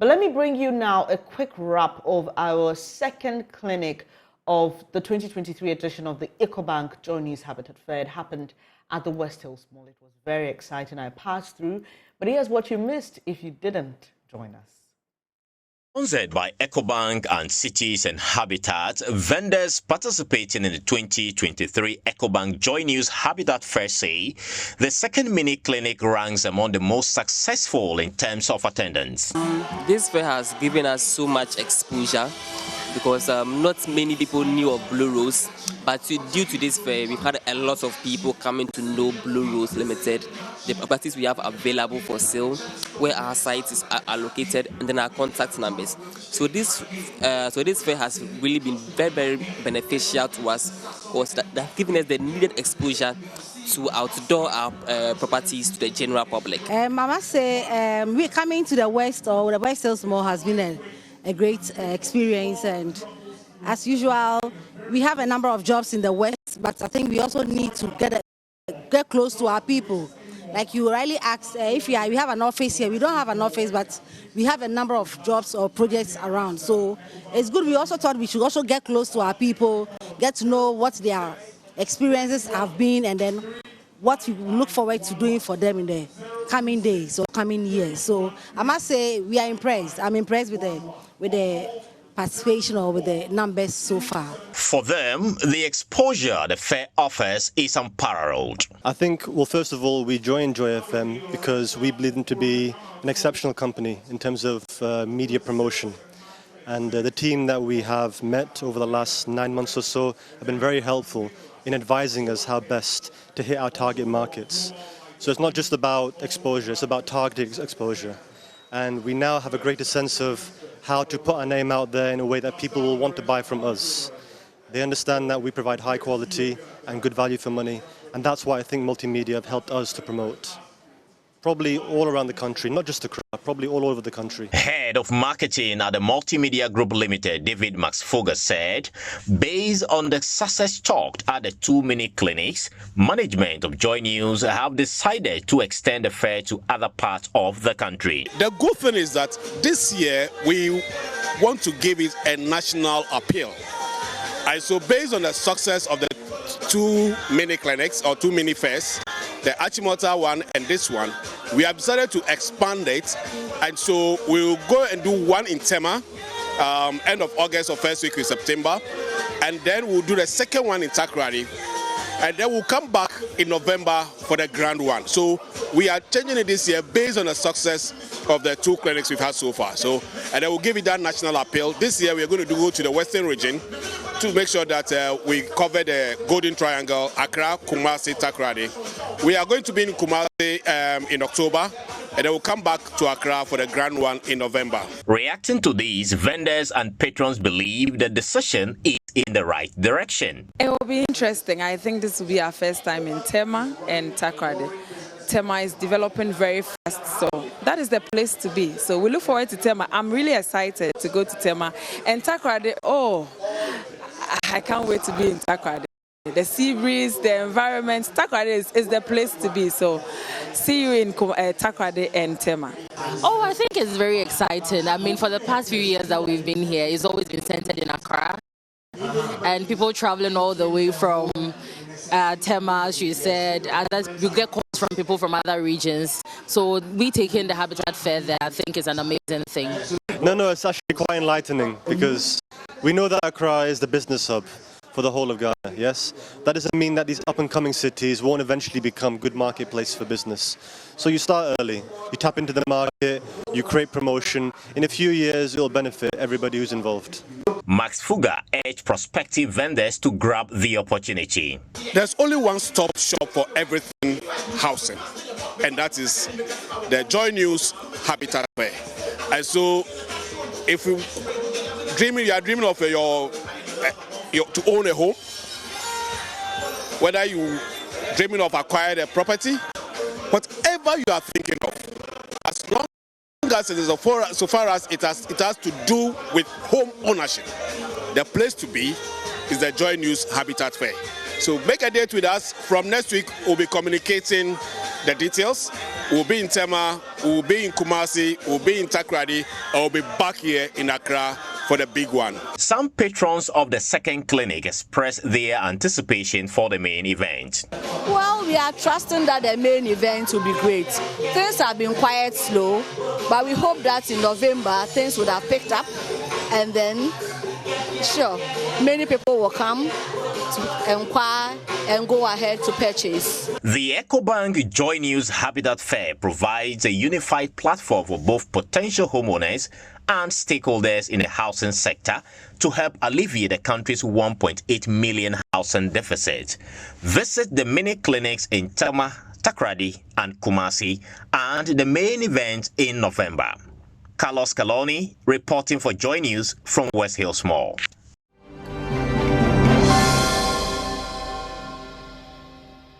But let me bring you now a quick wrap of our second clinic of the 2023 edition of the EcoBank JoyNews Habitat Fair. It happened at the West Hills Mall. It was very exciting. I passed through, but here's what you missed if you didn't join us. Sponsored by EcoBank and Cities and Habitat, vendors participating in the 2023 EcoBank JoyNews Habitat Fair say the second mini clinic ranks among the most successful in terms of attendance. This fair has given us so much exposure because not many people knew of Blue Rose, but due to this fair, we've had a lot of people coming to know Blue Rose Limited, the properties we have available for sale, where our sites are located, and then our contact numbers. So this fair has really been very, very beneficial to us because that given us the needed exposure to outdoor properties to the general public. I must say, we're coming to the West Hills Mall has been a great experience, and as usual, we have a number of jobs in the West, but I think we also need to get close to our people. Like you rightly asked, we have an office here. We don't have an office, but we have a number of jobs or projects around. So it's good. We also thought we should also get close to our people, get to know what their experiences have been, and then what we look forward to doing for them in the coming days or coming years. So I must say we are impressed. I'm impressed with the participation or with the numbers so far. For them, the exposure the fair offers is unparalleled. I think, well, first of all, we joined Joy FM because we believe them to be an exceptional company in terms of media promotion. And the team that we have met over the last 9 months or so have been very helpful in advising us how best to hit our target markets. So it's not just about exposure, it's about targeted exposure. And we now have a greater sense of how to put our name out there in a way that people will want to buy from us. They understand that we provide high quality and good value for money, and that's why I think multimedia have helped us to promote. Probably all around the country, not just Accra, probably all over the country. Head of Marketing at the Multimedia Group Limited, David Fugar, said, based on the success chalked at the 2 mini clinics, management of Joy News have decided to extend the fair to other parts of the country. The good thing is that this year we want to give it a national appeal. And so based on the success of the 2 mini clinics or 2 mini fairs, the Achimota one and this one, we have decided to expand it, and so we'll go and do one in Tema, end of August or first week in September, and then we'll do the second one in Takoradi, and then we'll come back in November for the grand one. So we are changing it this year based on the success of the 2 clinics we've had so far. So, and then we'll give it that national appeal. This year we are going to go to the western region to make sure that we cover the Golden Triangle, Accra, Kumasi, Takoradi. We are going to be in Kumasi in October, and then we'll come back to Accra for the grand one in November. Reacting to these, vendors and patrons believe the decision is in the right direction. It will be interesting. I think this will be our first time in Tema and Takoradi. Tema is developing very fast, so that is the place to be. So we look forward to Tema. I'm really excited to go to Tema. And Takoradi, I can't wait to be in Takoradi. The sea breeze, the environment, Takoradi is the place to be. So see you in Takoradi and Tema. Oh, I think it's very exciting. I mean, for the past few years that we've been here, it's always been centered in Accra. And people traveling all the way from Tema, as you said, you get calls from people from other regions. So we taking the Habitat Fair there, I think is an amazing thing. No, it's actually quite enlightening because we know that Accra is the business hub for the whole of Ghana, yes? That doesn't mean that these up-and-coming cities won't eventually become good marketplace for business. So you start early, you tap into the market, you create promotion. In a few years, it will benefit everybody who's involved. Fugar urged prospective vendors to grab the opportunity. There's only one stop shop for everything housing, and that is the JoyNews Habitat Fair. And so if you are dreaming of to own a home, whether you dreaming of acquiring a property, whatever you are thinking of, as long as it is so far as it has to do with home ownership, the place to be is the JoyNews Habitat Fair. So make a date with us. From next week, we'll be communicating the details. We'll be in Tema, we'll be in Kumasi, we'll be in Takoradi, and we'll be back here in Accra for the big one. Some patrons of the second clinic expressed their anticipation for the main event. Well, we are trusting that the main event will be great. Things have been quite slow, but we hope that in November things would have picked up, and then, sure, many people will come to inquire and go ahead to purchase. The EcoBank JoyNews Habitat Fair provides a unified platform for both potential homeowners and stakeholders in the housing sector to help alleviate the country's 1.8 million housing deficit. Visit the mini clinics in Tema, Takoradi and Kumasi and the main event in November. Carlos Caloni reporting for JoyNews from West Hills Mall.